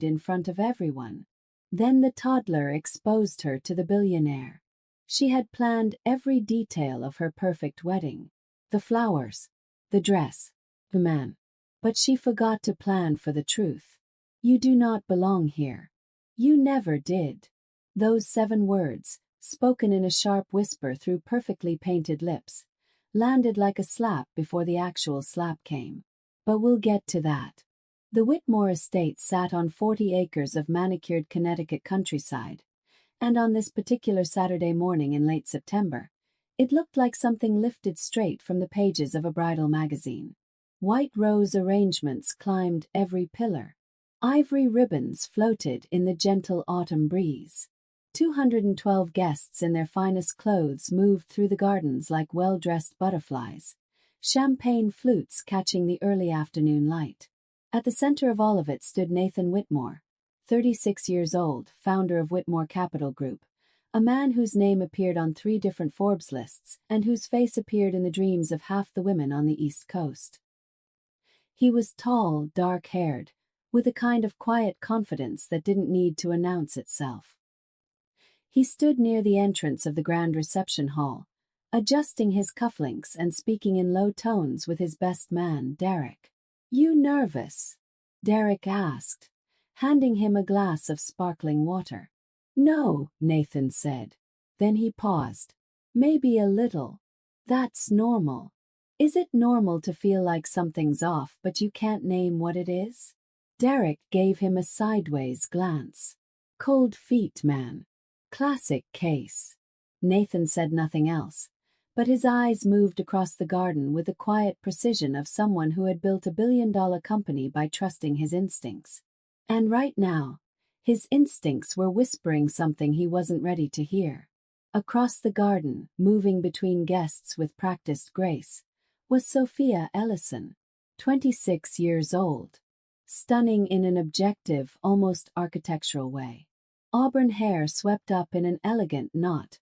in front of everyone. Then the toddler exposed her to the billionaire. She had planned every detail of her perfect wedding. The flowers, the dress, the man. But she forgot to plan for the truth. You do not belong here. You never did. Those 7 words, spoken in a sharp whisper through perfectly painted lips, landed like a slap before the actual slap came. But we'll get to that. The Whitmore estate sat on 40 acres of manicured Connecticut countryside, and on this particular Saturday morning in late September, it looked like something lifted straight from the pages of a bridal magazine. White rose arrangements climbed every pillar. Ivory ribbons floated in the gentle autumn breeze. 212 guests in their finest clothes moved through the gardens like well-dressed butterflies, champagne flutes catching the early afternoon light. At the center of all of it stood Nathan Whitmore, 36 years old, founder of Whitmore Capital Group, a man whose name appeared on 3 different Forbes lists and whose face appeared in the dreams of half the women on the East Coast. He was tall, dark-haired, with a kind of quiet confidence that didn't need to announce itself. He stood near the entrance of the grand reception hall, adjusting his cufflinks and speaking in low tones with his best man, Derek. "You nervous?" Derek asked, handing him a glass of sparkling water. "No," Nathan said. Then he paused. "Maybe a little. That's normal. Is it normal to feel like something's off but you can't name what it is?" Derek gave him a sideways glance. "Cold feet, man. Classic case." Nathan said nothing else, but his eyes moved across the garden with the quiet precision of someone who had built a billion-dollar company by trusting his instincts. And right now, his instincts were whispering something he wasn't ready to hear. Across the garden, moving between guests with practiced grace, was Sophia Ellison, 26 years old, stunning in an objective, almost architectural way. Auburn hair swept up in an elegant knot,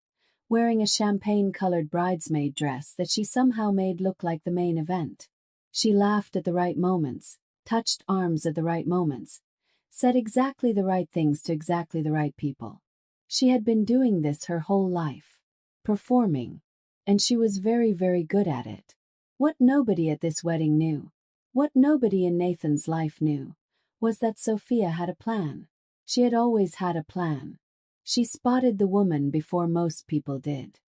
wearing a champagne-colored bridesmaid dress that she somehow made look like the main event. She laughed at the right moments, touched arms at the right moments, said exactly the right things to exactly the right people. She had been doing this her whole life, performing, and she was very, very good at it. What nobody at this wedding knew, what nobody in Nathan's life knew, was that Sophia had a plan. She had always had a plan. She spotted the woman before most people did.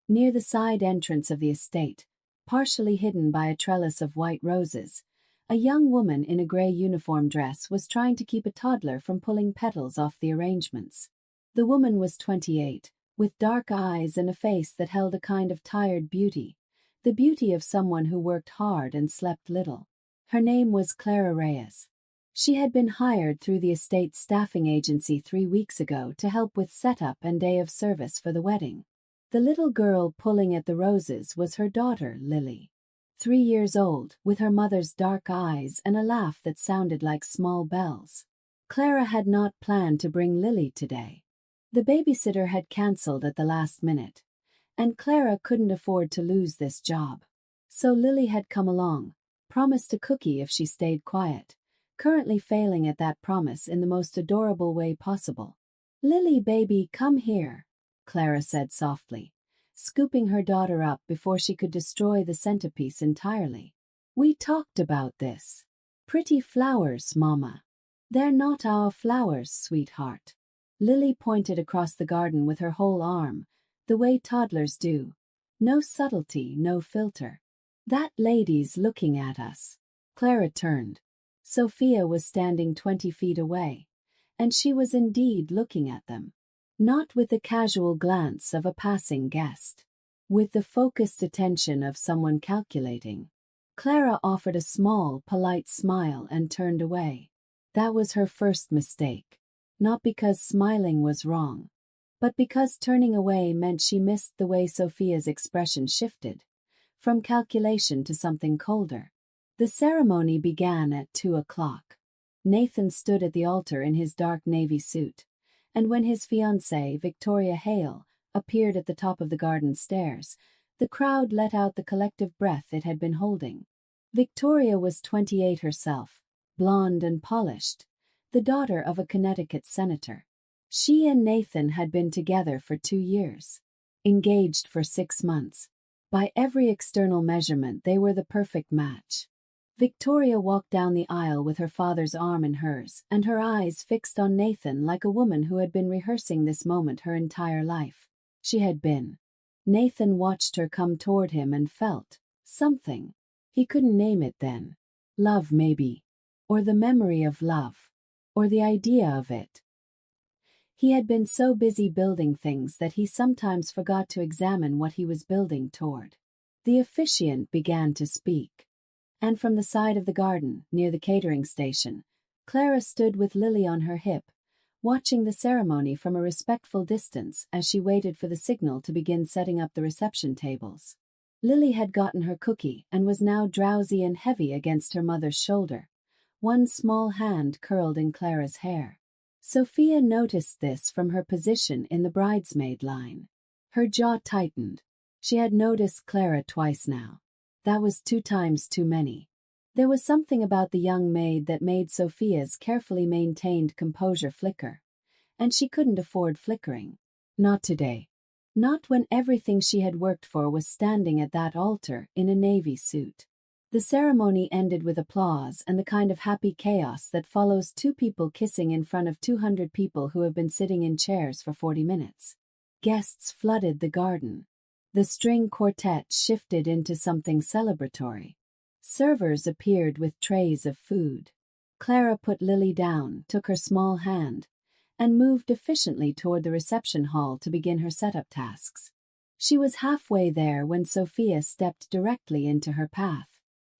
Near the side entrance of the estate, partially hidden by a trellis of white roses, a young woman in a gray uniform dress was trying to keep a toddler from pulling petals off the arrangements. The woman was 28, with dark eyes and a face that held a kind of tired beauty, the beauty of someone who worked hard and slept little. Her name was Clara Reyes. She had been hired through the estate staffing agency 3 weeks ago to help with setup and day of service for the wedding. The little girl pulling at the roses was her daughter, Lily, 3 years old, with her mother's dark eyes and a laugh that sounded like small bells. Clara had not planned to bring Lily today. The babysitter had cancelled at the last minute, and Clara couldn't afford to lose this job. So Lily had come along, promised a cookie if she stayed quiet, currently failing at that promise in the most adorable way possible. "Lily, baby, come here," Clara said softly, scooping her daughter up before she could destroy the centerpiece entirely. "We talked about this. Pretty flowers, Mama." "They're not our flowers, sweetheart." Lily pointed across the garden with her whole arm, the way toddlers do. No subtlety, no filter. "That lady's looking at us." Clara turned. Sophia was standing 20 feet away, and she was indeed looking at them. Not with the casual glance of a passing guest. With the focused attention of someone calculating. Clara offered a small, polite smile and turned away. That was her first mistake. Not because smiling was wrong, but because turning away meant she missed the way Sophia's expression shifted, from calculation to something colder. The ceremony began at 2 o'clock. Nathan stood at the altar in his dark navy suit, and when his fiancée, Victoria Hale, appeared at the top of the garden stairs, the crowd let out the collective breath it had been holding. Victoria was 28 herself, blonde and polished, the daughter of a Connecticut senator. She and Nathan had been together for 2 years, engaged for 6 months. By every external measurement, they were the perfect match. Victoria walked down the aisle with her father's arm in hers, and her eyes fixed on Nathan like a woman who had been rehearsing this moment her entire life. She had been. Nathan watched her come toward him and felt something. He couldn't name it then. Love, maybe. Or the memory of love. Or the idea of it. He had been so busy building things that he sometimes forgot to examine what he was building toward. The officiant began to speak. And from the side of the garden, near the catering station, Clara stood with Lily on her hip, watching the ceremony from a respectful distance as she waited for the signal to begin setting up the reception tables. Lily had gotten her cookie and was now drowsy and heavy against her mother's shoulder, one small hand curled in Clara's hair. Sophia noticed this from her position in the bridesmaid line. Her jaw tightened. She had noticed Clara twice now. That was 2 times too many. There was something about the young maid that made Sophia's carefully maintained composure flicker. And she couldn't afford flickering. Not today. Not when everything she had worked for was standing at that altar in a navy suit. The ceremony ended with applause and the kind of happy chaos that follows 2 people kissing in front of 200 people who have been sitting in chairs for 40 minutes. Guests flooded the garden. The string quartet shifted into something celebratory. Servers appeared with trays of food. Clara put Lily down, took her small hand, and moved efficiently toward the reception hall to begin her setup tasks. She was halfway there when Sophia stepped directly into her path.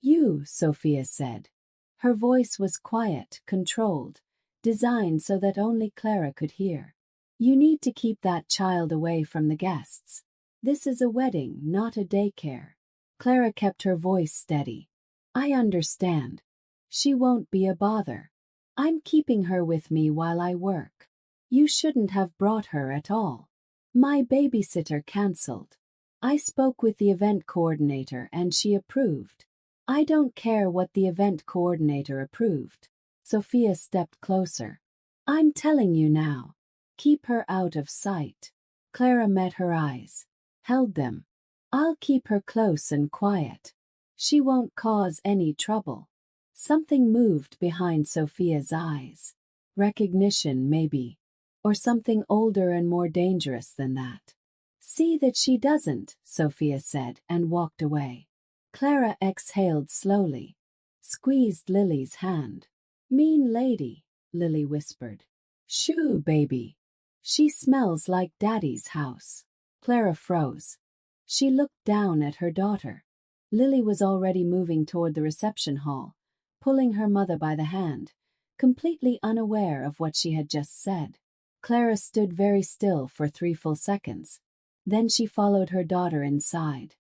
"You," Sophia said. Her voice was quiet, controlled, designed so that only Clara could hear. "You need to keep that child away from the guests. This is a wedding, not a daycare." Clara kept her voice steady. "I understand. She won't be a bother. I'm keeping her with me while I work. You shouldn't have brought her at all. My babysitter canceled. I spoke with the event coordinator and she approved." "I don't care what the event coordinator approved." Sophia stepped closer. "I'm telling you now. Keep her out of sight." Clara met her eyes. Held them. "I'll keep her close and quiet. She won't cause any trouble." Something moved behind Sophia's eyes. Recognition, maybe. Or something older and more dangerous than that. "See that she doesn't," Sophia said and walked away. Clara exhaled slowly. Squeezed Lily's hand. "Mean lady," Lily whispered. "Shoo, baby. She smells like Daddy's house." Clara froze. She looked down at her daughter. Lily was already moving toward the reception hall, pulling her mother by the hand, completely unaware of what she had just said. Clara stood very still for 3 full seconds. Then she followed her daughter inside.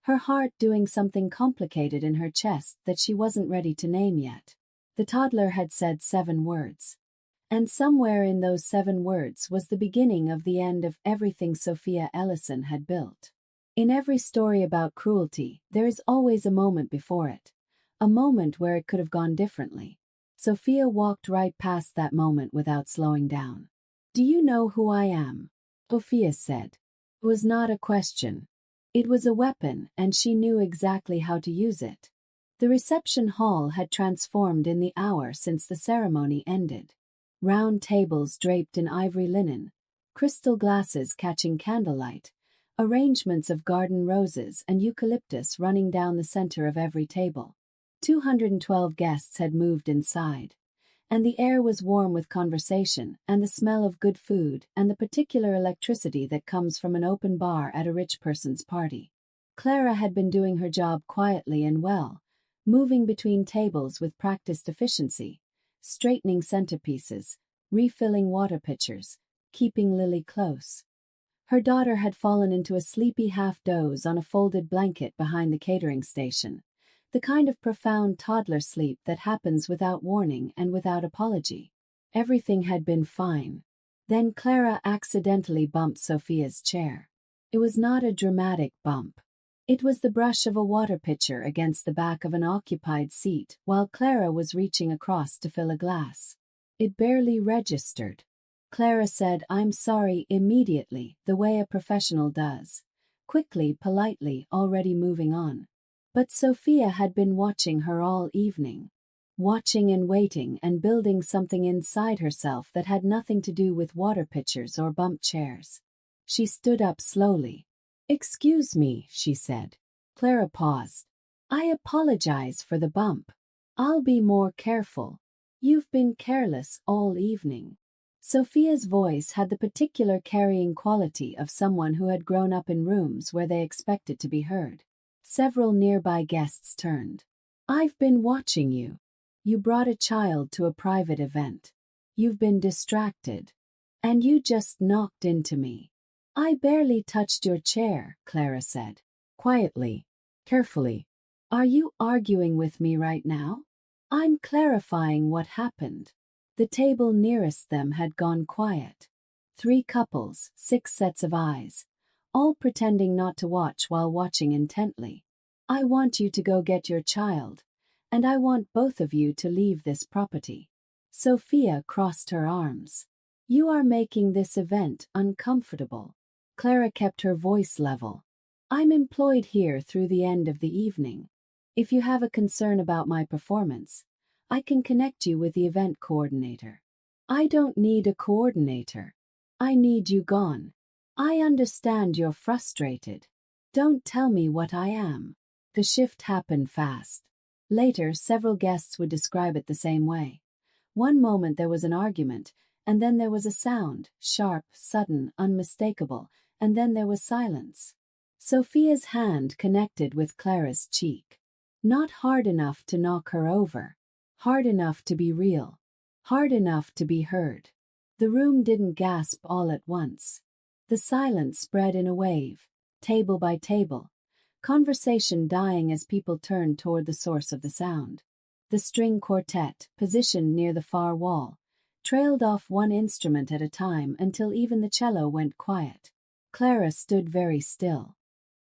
Her heart doing something complicated in her chest that she wasn't ready to name yet. The toddler had said 7 words. And somewhere in those 7 words was the beginning of the end of everything Sophia Ellison had built. In every story about cruelty, there is always a moment before it. A moment where it could have gone differently. Sophia walked right past that moment without slowing down. "Do you know who I am?" Sophia said. It was not a question. It was a weapon, and she knew exactly how to use it. The reception hall had transformed in the hour since the ceremony ended. Round tables draped in ivory linen, crystal glasses catching candlelight, arrangements of garden roses and eucalyptus running down the center of every table. 212 guests had moved inside, and the air was warm with conversation and the smell of good food and the particular electricity that comes from an open bar at a rich person's party. Clara had been doing her job quietly and well, moving between tables with practiced efficiency, straightening centerpieces, refilling water pitchers, keeping Lily close. Her daughter had fallen into a sleepy half-doze on a folded blanket behind the catering station, the kind of profound toddler sleep that happens without warning and without apology. Everything had been fine. Then Clara accidentally bumped Sophia's chair. It was not a dramatic bump. It was the brush of a water pitcher against the back of an occupied seat while Clara was reaching across to fill a glass. It barely registered. Clara said, "I'm sorry," immediately, the way a professional does. Quickly, politely, already moving on. But Sophia had been watching her all evening. Watching and waiting and building something inside herself that had nothing to do with water pitchers or bump chairs. She stood up slowly. "Excuse me," she said. Clara paused. "I apologize for the bump. I'll be more careful. You've been careless all evening." Sophia's voice had the particular carrying quality of someone who had grown up in rooms where they expected to be heard. Several nearby guests turned. "I've been watching you. You brought a child to a private event. You've been distracted. And you just knocked into me." "I barely touched your chair," Clara said. Quietly, carefully. "Are you arguing with me right now?" "I'm clarifying what happened." The table nearest them had gone quiet. 3 couples, 6 sets of eyes, all pretending not to watch while watching intently. "I want you to go get your child, and I want both of you to leave this property." Sophia crossed her arms. "You are making this event uncomfortable." Clara kept her voice level. "I'm employed here through the end of the evening. If you have a concern about my performance, I can connect you with the event coordinator." "I don't need a coordinator. I need you gone. I understand you're frustrated. Don't tell me what I am." The shift happened fast. Later, several guests would describe it the same way. One moment there was an argument, and then there was a sound, sharp, sudden, unmistakable, and then there was silence. Sophia's hand connected with Clara's cheek. Not hard enough to knock her over. Hard enough to be real. Hard enough to be heard. The room didn't gasp all at once. The silence spread in a wave, table by table, conversation dying as people turned toward the source of the sound. The string quartet, positioned near the far wall, trailed off one instrument at a time until even the cello went quiet. Clara stood very still.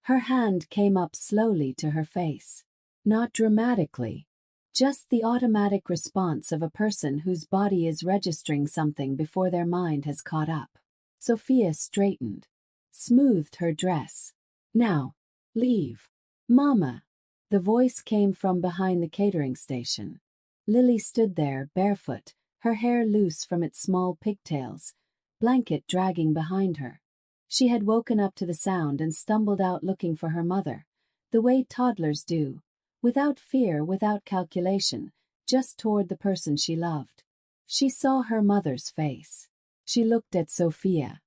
Her hand came up slowly to her face. Not dramatically. Just the automatic response of a person whose body is registering something before their mind has caught up. Sophia straightened, smoothed her dress. "Now, leave." "Mama." The voice came from behind the catering station. Lily stood there, barefoot, her hair loose from its small pigtails, blanket dragging behind her. She had woken up to the sound and stumbled out looking for her mother, the way toddlers do, without fear, without calculation, just toward the person she loved. She saw her mother's face. She looked at Sophia.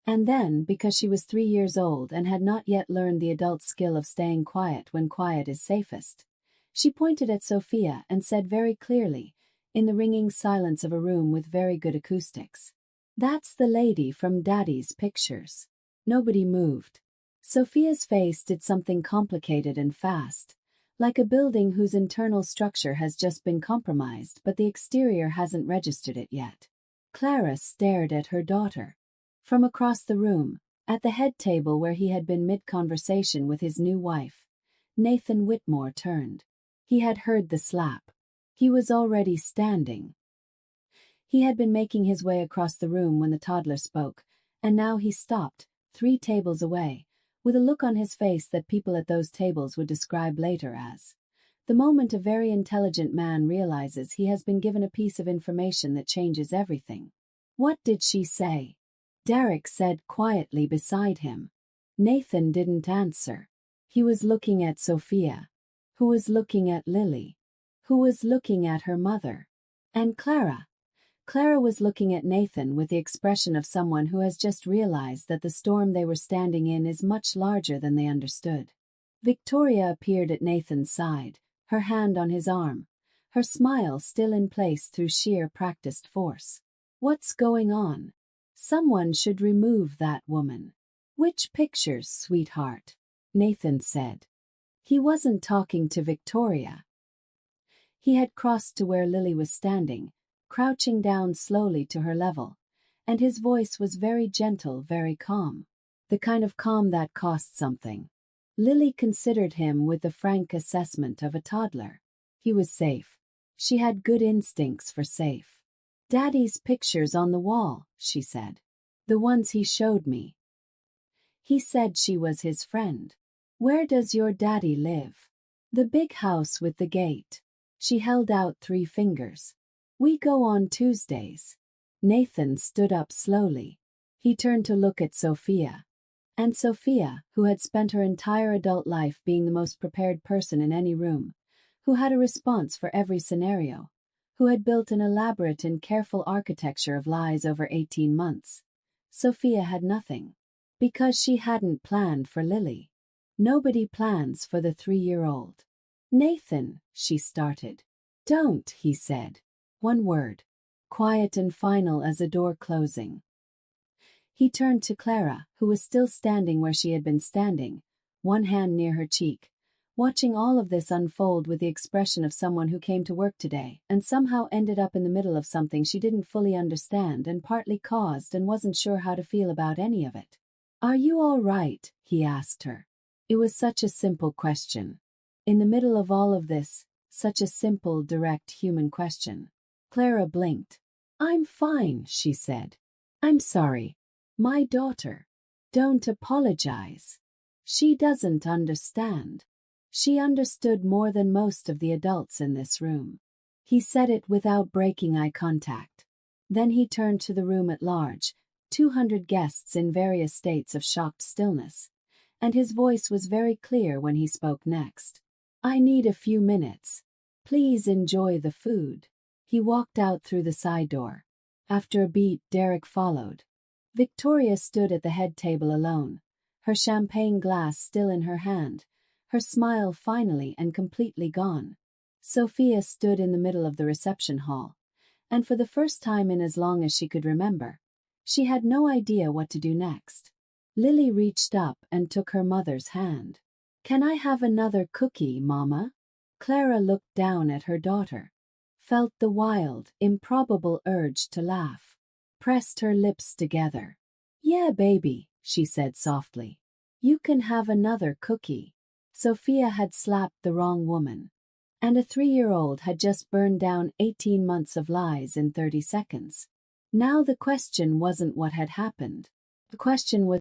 And then, because she was 3 years old and had not yet learned the adult skill of staying quiet when quiet is safest, she pointed at Sophia and said very clearly, in the ringing silence of a room with very good acoustics, "That's the lady from Daddy's pictures." Nobody moved. Sophia's face did something complicated and fast, like a building whose internal structure has just been compromised but the exterior hasn't registered it yet. Clara stared at her daughter. From across the room, at the head table where he had been mid-conversation with his new wife, Nathan Whitmore turned. He had heard the slap. He was already standing. He had been making his way across the room when the toddler spoke, and now he stopped, 3 tables away, with a look on his face that people at those tables would describe later as the moment a very intelligent man realizes he has been given a piece of information that changes everything. "What did she say?" Derek said quietly beside him. Nathan didn't answer. He was looking at Sophia, who was looking at Lily, who was looking at her mother. And Clara. Clara was looking at Nathan with the expression of someone who has just realized that the storm they were standing in is much larger than they understood. Victoria appeared at Nathan's side, her hand on his arm, her smile still in place through sheer practiced force. "What's going on? Someone should remove that woman." "Which pictures, sweetheart?" Nathan said. He wasn't talking to Victoria. He had crossed to where Lily was standing, crouching down slowly to her level, and his voice was very gentle, very calm. The kind of calm that cost something. Lily considered him with the frank assessment of a toddler. He was safe. She had good instincts for safe. Daddy's pictures on the wall, she said. The ones he showed me. He said she was his friend. Where does your daddy live? The big house with the gate. She held out 3 fingers. We go on Tuesdays. Nathan stood up slowly. He turned to look at Sophia. And Sophia, who had spent her entire adult life being the most prepared person in any room, who had a response for every scenario, who had built an elaborate and careful architecture of lies over 18 months. Sophia had nothing. Because she hadn't planned for Lily. Nobody plans for the 3-year-old. Nathan, she started. Don't, he said. One word. Quiet and final as a door closing. He turned to Clara, who was still standing where she had been standing, one hand near her cheek, watching all of this unfold with the expression of someone who came to work today and somehow ended up in the middle of something she didn't fully understand and partly caused and wasn't sure how to feel about any of it. Are you all right? He asked her. It was such a simple question. In the middle of all of this, such a simple, direct human question. Clara blinked. I'm fine, she said. I'm sorry. My daughter. Don't apologize. She doesn't understand. She understood more than most of the adults in this room. He said it without breaking eye contact. Then he turned to the room at large, 200 guests in various states of shocked stillness, and his voice was very clear when he spoke next. I need a few minutes. Please enjoy the food. He walked out through the side door. After a beat, Derek followed. Victoria stood at the head table alone, her champagne glass still in her hand, her smile finally and completely gone. Sophia stood in the middle of the reception hall, and for the first time in as long as she could remember, she had no idea what to do next. Lily reached up and took her mother's hand. Can I have another cookie, Mama? Clara looked down at her daughter, felt the wild, improbable urge to laugh, pressed her lips together. Yeah, baby, she said softly. You can have another cookie. Sophia had slapped the wrong woman, and a 3-year-old had just burned down 18 months of lies in 30 seconds. Now the question wasn't what had happened. The question was,